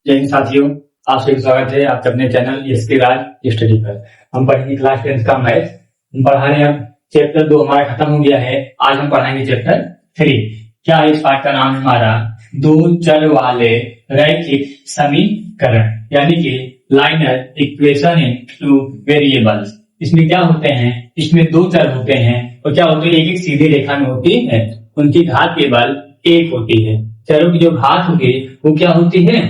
जय हिंद साथियों, आप सभी स्वागत है आपके अपने चैनल एसके राज स्टडी पर। हम पढ़ेंगे क्लास 10 का मैथ। हम पढ़ा रहे हैं, अब चैप्टर 2 हमारा खत्म हो गया है। आज हम पढ़ाएंगे चैप्टर 3। क्या इस पाठ का नाम है हमारा दो चर वाले रैखिक समीकरण, यानी कि liner equation in two variables. इसमें क्या होते हैं, इसमें दो चर होते हैं और क्या होते हैं, एक एक सीधी रेखा में होती है, उनकी घात केवल एक होती है। चरों की जो घात होगी वो क्या होती है,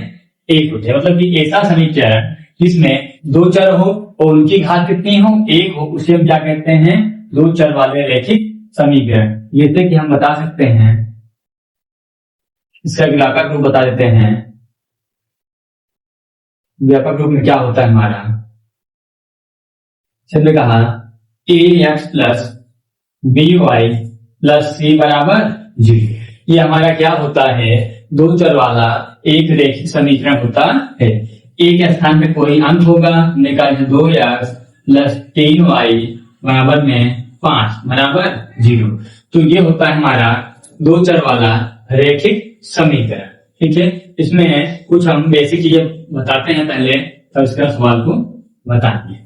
एक होती है। मतलब कि ऐसा समीकरण जिसमें दो चर हो और उनकी घात कितनी हो, एक हो, उसे हम क्या कहते हैं, दो चर वाले रैखिक समीकरण। जैसे कि हम बता सकते हैं, इसका व्यापक रूप बता देते हैं। व्यापक रूप में क्या होता है हमारा, हमने कहा A X plus B Y plus C बराबर 0। ये हमारा क्या होता है, दो चर वाला एक रैखिक समीकरण होता है। एक स्थान पे कोई अंक होगा, हमने कहा 2x प्लस 3y बराबर में 5 बराबर 0। तो ये होता है हमारा दो चर वाला रैखिक समीकरण। ठीक है, इसमें कुछ हम बेसिक चीजें बताते हैं पहले, तो इसका सवाल को बताएंगे।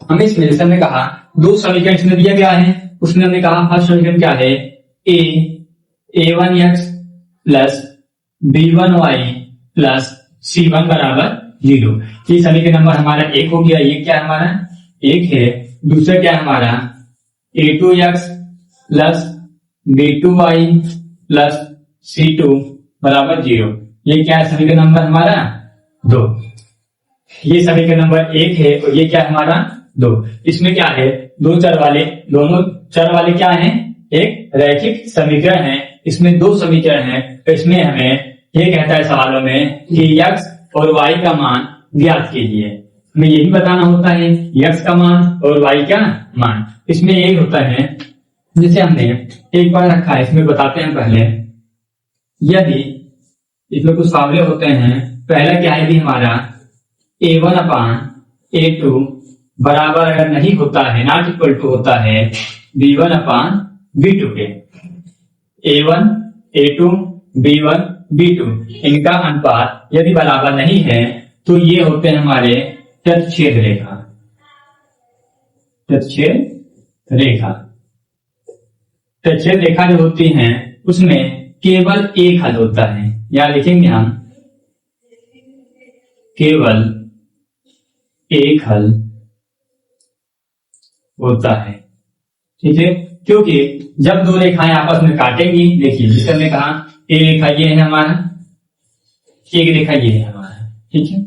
हमें इसमें जैसे हमने कहा दो समीकरण इसमें दिया गया है, उसमें हमने कहा फर्स्ट समीकरण क्या है, a1x plus b1y plus c1 बराबर 0। ये समीकरण नंबर हमारा 1 हो गया, ये क्या हमारा 1 है। दूसरा क्या हमारा a2x plus b2y plus c2 बराबर 0। ये क्या है, समीकरण नंबर हमारा 2। ये समीकरण नंबर 1 है और ये क्या है हमारा 2। इसमें क्या है, दो चर वाले, दोनों चर वाले क्या है, एक रैखिक समीकरण है। इसमें दो समीकरण है, तो इसमें हमें ये कहता है सवालों में कि x और y का मान ज्ञात कीजिए। हमें यही बताना होता है x का मान और y का मान। इसमें एक होता है, जैसे हमने एक बार रखा है, इसमें बताते हैं पहले। यदि इसमें कुछ फार्मूले होते हैं, पहला क्या है कि हमारा a1 अपान a2 बराबर अगर नहीं होता है, नॉट इक्वल टू होता है b1 अपान b2 के। a1 a2 b1 b2 इनका अनुपात यदि बराबर नहीं है तो ये होते हैं हमारे तत्छेद रेखा। तत्छेद रेखा, तत्छेद रेखा जो होती हैं उसमें केवल एक हल होता है, या लिखेंगे हम केवल एक हल होता है। ठीक है, क्योंकि जब दो रेखाएं आपस में काटेंगी, देखिए जिससे हमने कहा एक रेखा ये है हमारा, एक रेखा ये है हमारा। ठीक है,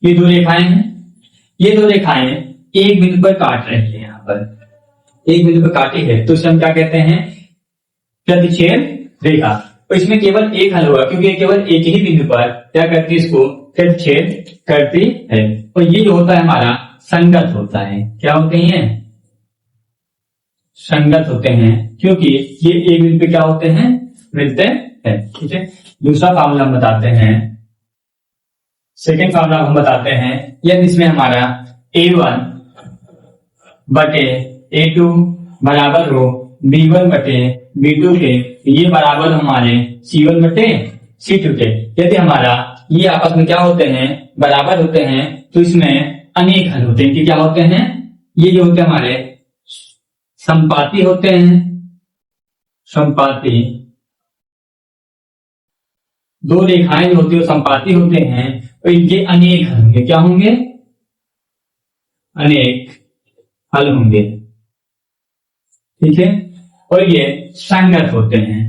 ये दो रेखाएं हैं, ये दो रेखाएं एक बिंदु पर काट रही है, यहाँ पर एक बिंदु पर काटी है, तो इसे हम क्या कहते हैं, प्रतिच्छेद रेखा। तो इसमें केवल एक हल होगा, क्योंकि केवल एक ही बिंदु पर क्या करती है, इसको प्रतिच्छेद करती है। और ये जो होता है हमारा संगत होता है। क्या होते हैं, संगत होते हैं, क्योंकि ये एक बिंदु पे क्या होते हैं, मिलते हैं। ठीक है, दूसरा फार्मूला हम बताते हैं, सेकेंड फार्मूला हम बताते हैं। यदि इसमें हमारा a1 बटे a2 बराबर हो b1 बटे b2 के, ये बराबर हमारे c1 बटे c2 के। यदि हमारा ये आपस में क्या होते हैं, बराबर होते हैं, तो इसमें अनेक हल होते हैं। कि क्या होते हैं, ये जो होते हैं हमारे संपाती होते हैं। संपाती, दो रेखाएं जो होती है वो संपाती होते हैं, और इनके अनेक हल होंगे। क्या होंगे, अनेक हल होंगे। ठीक है, और ये संगत होते हैं,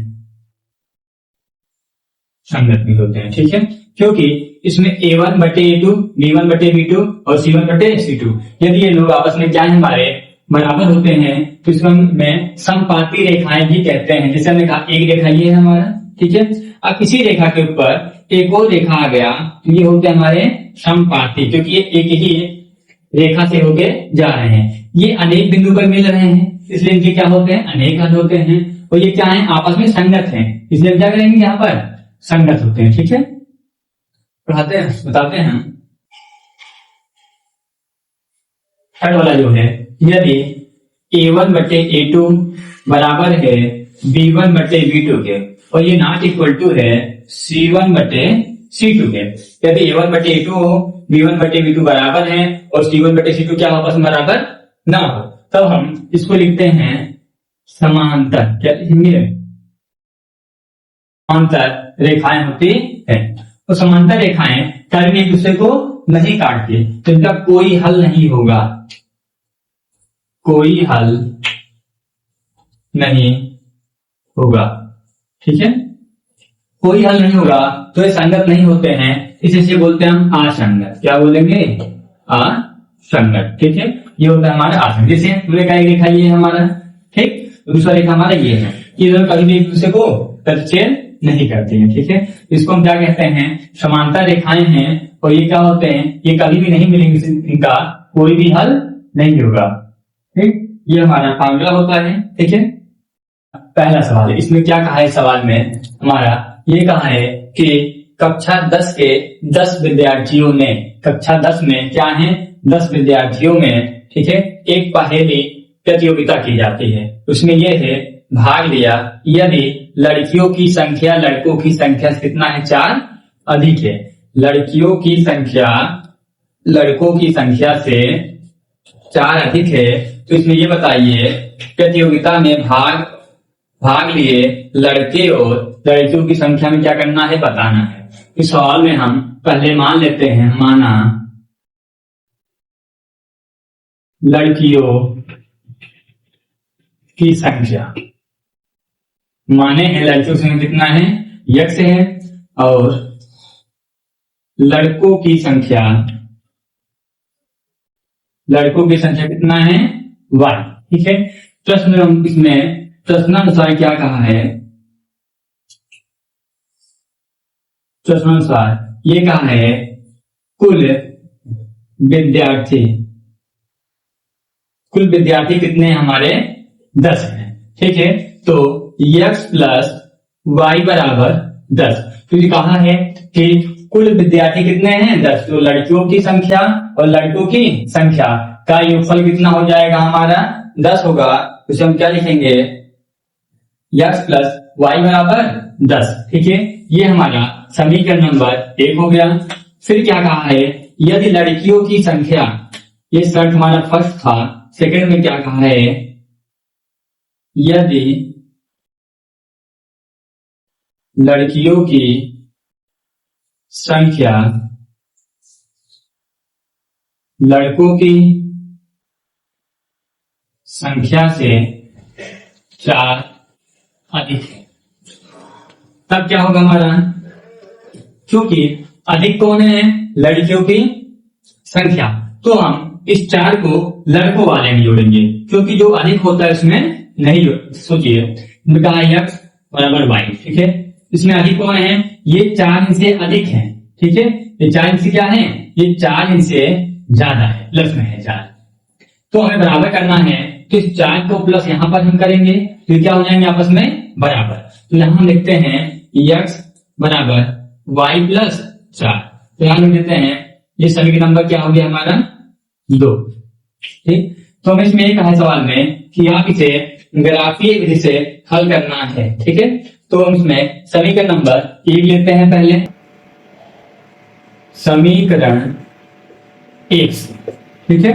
संगत भी होते हैं। ठीक है, क्योंकि इसमें a1 बटे a2 b1 बटे b2 और c1 बटे c2, यदि ये लोग आपस में क्या है, हमारे बराबर होते हैं, तो इसको में संपाती रेखाएं भी कहते हैं। जैसे हमने कहा एक रेखा ये है हमारा। ठीक है, अब इसी रेखा के ऊपर एक और रेखा आ गया, तो ये होते हैं हमारे संपाती, क्योंकि ये एक ही रेखा से होके जा रहे हैं। ये अनेक बिंदु पर मिल रहे हैं, इसलिए इनके क्या होते हैं, अनेक हल होते हैं। और ये क्या है, आपस में संगत हैं, इसलिए हम क्या करेंगे, यहाँ पर संगत होते हैं। ठीक है, पढ़ाते हैं, बताते हैं। थर्ड वाला जो है, यदि a1 बटे a2 बराबर है b1 बटे b2 के, और ये नॉट इक्वल टू है c1 बटे C2 के। यदि A1 बटे A2 हो, B1 बटे B2 बराबर है और C1 बटे C2 क्या आपस में बराबर ना हो, तब हम इसको लिखते हैं समांतर। क्या लिखेंगे? समांतर रेखाएं होती है। तो समांतर रेखाएं कभी एक दूसरे को नहीं काटती, तो इनका कोई हल नहीं होगा, कोई हल नहीं होगा। ठीक है, कोई हल नहीं होगा तो ये संगत नहीं होते हैं, इसे बोलते हैं हम असंगत। क्या बोलेंगे? असंगत। ठीक है, ये होता है हमारा असंगत। जैसे पूरे का एक रेखा ये है हमारा, ठीक, दूसरा रेखा हमारा ये है, ये दोनों कभी भी एक दूसरे को प्रतिच्छेद नहीं करती हैं। ठीक है, इसको हम क्या कहते हैं? समांतर रेखाएं हैं और ये क्या होते हैं? ये कभी भी नहीं मिलेंगे, इनका कोई भी हल नहीं होगा। ठीक, ये हमारा फार्मूला होता है। ठीक है, पहला सवाल है, इसमें क्या कहा है? सवाल में हमारा ये कहा है कि कक्षा 10 के 10 विद्यार्थियों ने, कक्षा 10 में क्या है? 10 विद्यार्थियों में, ठीक है, एक पहेली प्रतियोगिता की जाती है। उसमें यह है भाग लिया यदि लड़कियों की संख्या लड़कों की संख्या से कितना है? 4 अधिक है। लड़कियों की संख्या लड़कों की संख्या से 4 अधिक है, तो इसमें ये बताइए प्रतियोगिता में भाग लिए लड़के और लड़कियों की संख्या में क्या करना है? बताना है। इस सवाल में हम पहले मान लेते हैं, माना लड़कियों की संख्या, माने हैं लड़कियों की संख्या कितना है? x है, और लड़कों की संख्या कितना है? y। ठीक है, प्रश्न इसमें प्रश्नानुसार क्या कहा है? प्रश्नानुसार ये कहा है कुल विद्यार्थी कितने हैं हमारे? 10 हैं। ठीक है, तो x प्लस वाई बराबर 10। तो ये कहा है कि कुल विद्यार्थी कितने हैं? 10। तो लड़कियों की संख्या और लड़कों की संख्या का योगफल कितना हो जाएगा? हमारा 10 होगा। तो इसे हम क्या लिखेंगे? x प्लस वाई बराबर 10। ठीक है, ये हमारा समीकरण नंबर 1 हो गया। फिर क्या कहा है? यदि लड़कियों की संख्या, ये शर्त हमारा फर्स्ट था। सेकंड में क्या कहा है? यदि लड़कियों की संख्या लड़कों की संख्या से 4 अधिक है, तब क्या होगा हमारा? क्योंकि अधिक कौन है? लड़कियों की संख्या, तो हम इस 4 को लड़कों वाले में जोड़ेंगे, क्योंकि जो अधिक होता है उसमें नहीं सोचिए, कहा x बराबर y। ठीक है, इसमें अधिक कौन है? ये 4 इनसे अधिक है। ठीक है, ये 4 इनसे क्या है? ये 4 इनसे ज्यादा है, प्लस में है 4, तो हमें बराबर करना है। तो इस 4 को प्लस यहां पर हम करेंगे, तो क्या हो जाएंगे आपस में? बराबर। तो यहां हम लिखते हैं x बराबर y प्लस 4। तो यहां लिख देते हैं, ये समीकरण नंबर क्या हो गया हमारा? 2। ठीक, तो हमें इसमें कहा है सवाल में कि आप इसे ग्राफीय विधि से हल करना है। ठीक है, तो हम इसमें समीकरण नंबर 1 लेते हैं पहले, समीकरण 1 से। ठीक है,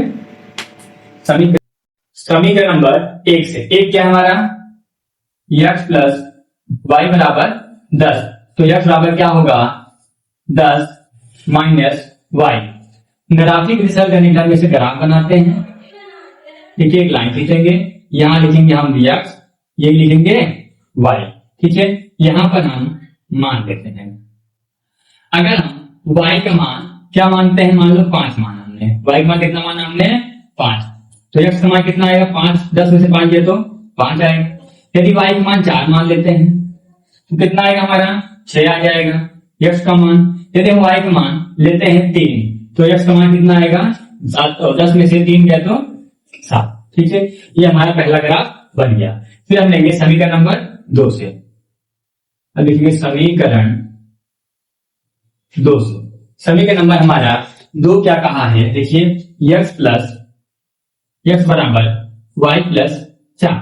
समीकरण नंबर 1 से, 1 क्या है हमारा? x प्लस वाई बराबर 10। तो x बराबर क्या होगा? 10 माइनस वाई। ग्राफिक विधि से हल करने के लिए इसे ग्राफ बनाते हैं। ठीक है, एक लाइन खींचेंगे, यहां लिखेंगे हम dx, ये लिखेंगे y। ठीक है, यहां पर हम मान लेते हैं। अगर हम y का मान क्या मानते हैं? मान लो 5 मान हमने, y का मान कितना माना हमने? 5। तो x का मान कितना आएगा? 5, 10 में से 5 गया तो 5 आएगा। यदि y का मान 4 मान लेते हैं तो कितना आएगा हमारा? 6 आ जाएगा x का मान। यदि हम y का मान लेते हैं 3, तो x का मान कितना आएगा? 7, और 10 में से 3 गया तो 7। ठीक है, ये हमारा पहला ग्राफ बन गया। फिर हम लेंगे समीकरण नंबर 2 से। अब लिखेंगे समीकरण 2 से। समीकरण नंबर हमारा 2 क्या कहा है? देखिए x बराबर y प्लस 4।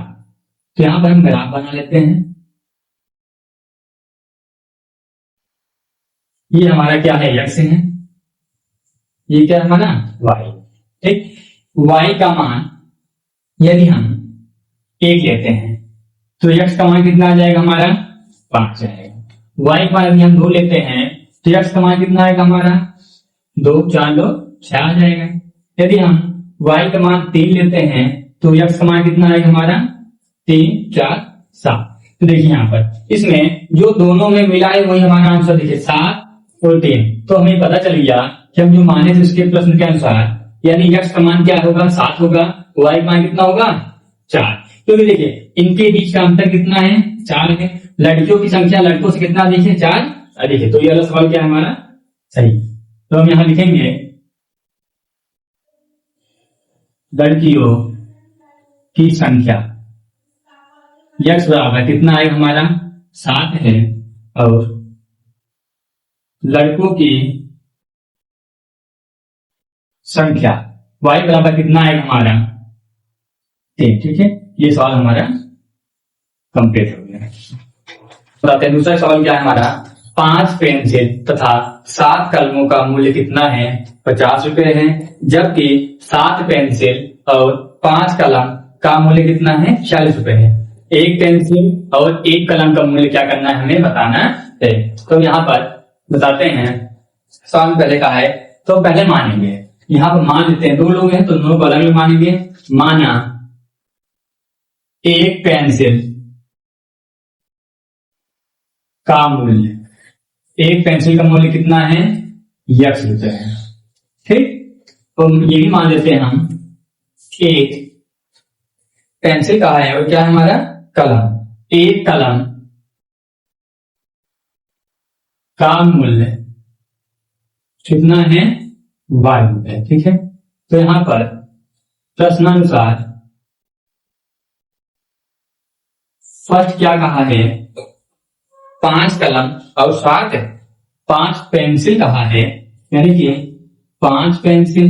तो यहां पर हम ग्राफ बना लेते हैं। ये हमारा क्या है, यक्स है, ये क्या है हमारा वाई। ठीक, वाई का मान यदि हम 1 लेते हैं तो यक्स का मान कितना आ जाएगा हमारा 5 आएगा। वाई का मान यदि हम 2 लेते हैं तो यक्स का मान कितना आएगा हमारा 2 4 2 6 आ जाएगा। यदि हम वाई का मान 3 लेते हैं तो यक्स का मान कितना आएगा हमारा 3 4 7। तो देखिए यहाँ पर इसमें जो दोनों में मिला है वही हमारा आंसर, देखिए 7 और 3। तो हमें पता चल गया कि हम जो माने थे उसके प्रश्न के अनुसार यानी यक्स का मान क्या होगा 7 होगा, वाई का मान कितना होगा 4। क्योंकि देखिए इनके बीच का अंतर कितना है 4 है। लड़कियों की संख्या लड़कों से कितना अधिक है 4 अधिक है। तो ये वाला सवाल क्या है हमारा सही। तो हम यहां लिखेंगे लड़कियों की संख्या यक्स बराबर कितना आएगा हमारा 7 है और लड़कों की संख्या वाई बराबर कितना आएगा हमारा 3। ठीक है, ये सवाल हमारा कंप्लीट हो गया। बताते हैं दूसरा सवाल क्या है हमारा, 5 पेंसिल तथा 7 कलमों का मूल्य कितना है 50 रुपए है, जबकि 7 पेंसिल और 5 कलम का मूल्य कितना है 46 रुपए है। एक पेंसिल और एक कलम का मूल्य क्या करना है हमें बताना है। तो यहाँ पर बताते हैं सवाल पहले का है तो पहले मानेंगे, यहाँ पर मान लेते हैं 2 लोग हैं तो दोनों को अलग अलग मानेंगे। माना एक पेंसिल का मूल्य, एक पेंसिल का मूल्य कितना है यक्स रुपए है। ठीक, तो ये भी मान लेते हैं हम एक पेंसिल का है और क्या है हमारा कलम, एक कलम का मूल्य कितना है वाई रुपए। ठीक है, तो यहां पर प्रश्नानुसार फर्स्ट क्या कहा है 5 कलम और 5 पेंसिल कहा है, यानी कि 5 पेंसिल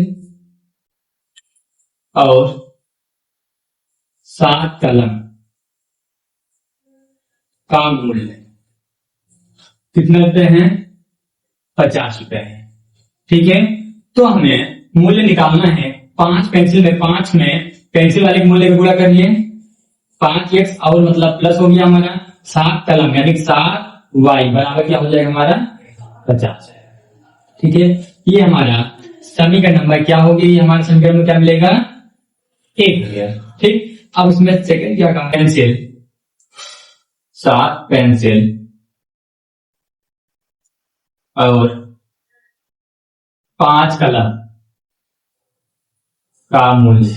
और 7 कलम का मूल्य कितने रुपए हैं 50 रुपए है। ठीक है, तो हमें मूल्य निकालना है 5 पेंसिल में 5 में पेंसिल वाले मूल्य को गुणा करिए 5 एक्स और मतलब प्लस हो गया हमारा 7 कलम यानी 7 वाई बराबर क्या हो जाएगा हमारा 50। ठीक है, ये हमारा समीकरण नंबर क्या होगी, हमारे समीकरण में क्या मिलेगा 1 हो गया। ठीक, अब इसमें सेकंड क्या कहा पेंसिल 7 पेंसिल और 5 कलम का मूल्य,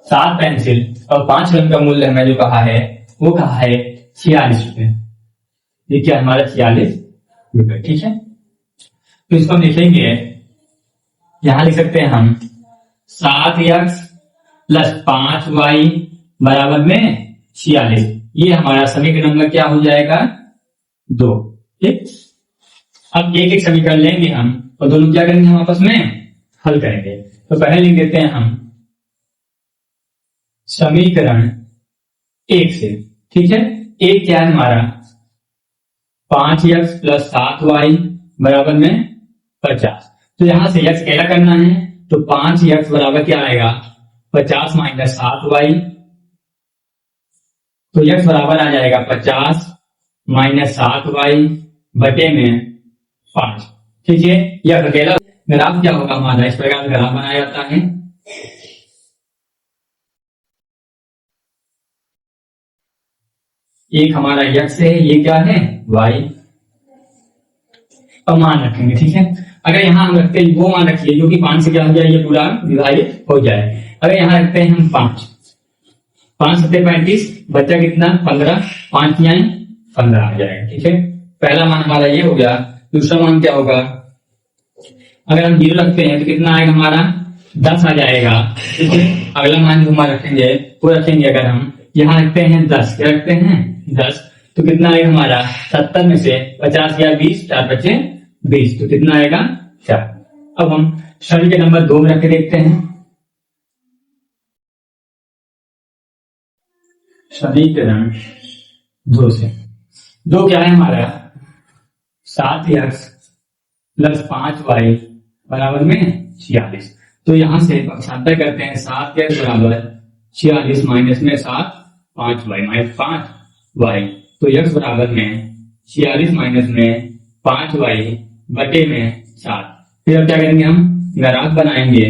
7 पेंसिल और 5 कलम का मूल्य हमें जो कहा है वो कहा है 46 रुपए। ये क्या हमारा 46 रुपए। ठीक है, तो इसको हम लिखेंगे, यहां लिख सकते हैं हम 7x प्लस 5y बराबर में 46। ये हमारा समीकरण नंबर क्या हो जाएगा 2। ठीक, अब एक एक समीकरण लेंगे हम और दोनों क्या करेंगे हम आपस में हल करेंगे। तो पहले लिख देते हैं हम समीकरण 1 से। ठीक है, एक क्या है हमारा 5x प्लस 7y बराबर में 50। तो यहां से x क्या करना है तो 5x बराबर क्या आएगा 50 माइनस 7y। तो x बराबर आ जाएगा 50 माइनस 7y बटे में 5। ठीक है, यह अकेला ग्राफ क्या होगा हमारा इस प्रकार ग्राफ बनाया जाता है। एक हमारा x है, ये क्या है y। अब मान रखेंगे। ठीक है, अगर यहां हम रखते हैं वो मान रखिए जो कि 5 से क्या हो जाए ये पूरा विभाजित हो जाए। अगर यहां रखते हैं हम 5 7 35 बच्चा कितना 15 5 यानी 15 आ जाएगा। ठीक है, पहला मान हमारा ये हो गया। दूसरा मान क्या होगा, अगर हम 0 रखते हैं तो कितना आएगा हमारा 10 आ जाएगा। ठीक है, अगला मान जो हमारा रखेंगे वो रखेंगे, अगर हम यहाँ रखते हैं 10, क्या रखते हैं 10 तो कितना आएगा हमारा 70 में से 50 या 20 4 बचे 20 तो कितना आएगा 4। अब हम सभी के नंबर 2 में रख के देखते हैं। समीकरण 2 से 2 क्या है हमारा 7x प्लस 5y बराबर में 46। तो यहां से पक्षांतर करते हैं, 7x बराबर 46 माइनस में 7 5y माइनस 5y, तो x बराबर में 46 माइनस में 5y बटे में 7। फिर अब क्या करेंगे, हम घातांक बनाएंगे,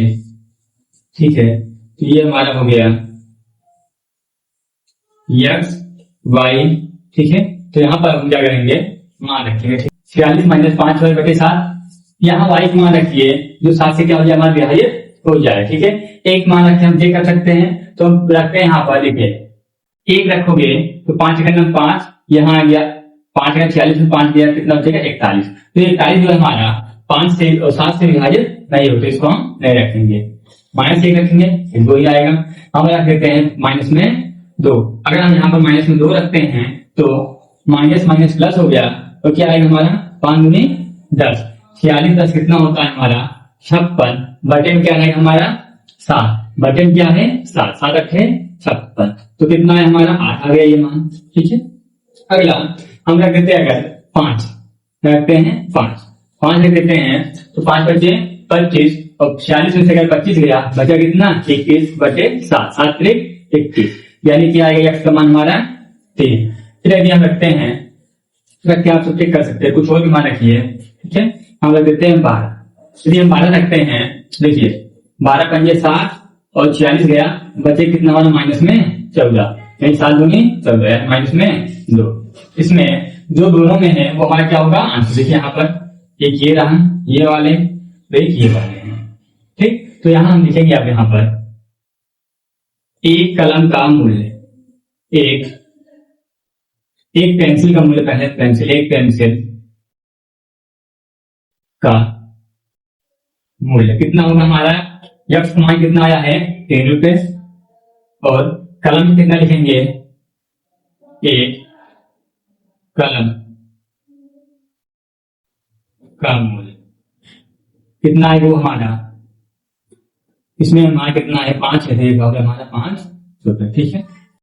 ठीक है। तो ये हमारा हो गया x y, ठीक है। तो यहाँ पर हम क्या करेंगे, मान रखेंगे, 46 माइनस 5y बटे 7। यहाँ y को मान रखिए, जो 7 से क्या हो जाए, हमारा विभाजित हो जाए, ठीक है। एक मान रखे हम ये कर सकते हैं, तो हम रखते हैं यहाँ पर, देखिए 1 रखोगे तो 5 का 5 यहाँ आ गया, 5 का 46 में 5 गया, कितना हो जाएगा 41। तो 41 जो है हमारा 5 से और 7 से विभाजित नहीं होते, इसको हम नहीं रखेंगे, माइनस 1 रखेंगे, फिर 2 ही आएगा। हम रख देते हैं माइनस में 2। अगर हम यहाँ पर माइनस में 2 रखते हैं तो माइनस माइनस प्लस हो गया, तो क्या आएगा हमारा 5 दूनी 10, 46 10 कितना होता है हमारा 56, बटे में क्या आएगा हमारा 7, बटे में क्या है 7, 7 रखे 56, तो कितना है हमारा 8 आ गया ये मान, ठीक है। अगला हम रख देते हैं, अगर 5 रखते हैं, 5 रख देते हैं, तो 5 बचे 25, और 46 में से अगर 25 गया, बचा कितना 21 बटे 7, 7 3 21, यानी कि आएगा x का मान हमारा 3। फिर यदि हम रखते हैं, रख के आप सब चेक कर सकते हैं, कुछ और भी मान रखिए, ठीक है। हम रख देते हैं 12, यदि हम 12 रखते हैं, देखिए 12 पंजे 60 और 46 गया, बचे कितना हमारा माइनस में 14, यानी 7 दूनी 14, माइनस में 2। इसमें जो दोनों में है वो हमारा क्या होगा आंसर, देखिए यहाँ पर एक ये रहा, ये वाले, एक ये वाले हैं, ठीक। तो यहाँ हम लिखेंगे आप यहाँ पर एक कलम का मूल्य, एक पेंसिल का मूल्य, पहले पेंसिल, एक पेंसिल का मूल्य कितना होगा हमारा, यक्ष मान कितना आया है 3 रुपए, और कलम में कितना लिखेंगे, एक कलम का मूल्य कितना है वो हमारा, इसमें हमारा कितना है 5 है, हमारा 5 रुपए, ठीक है।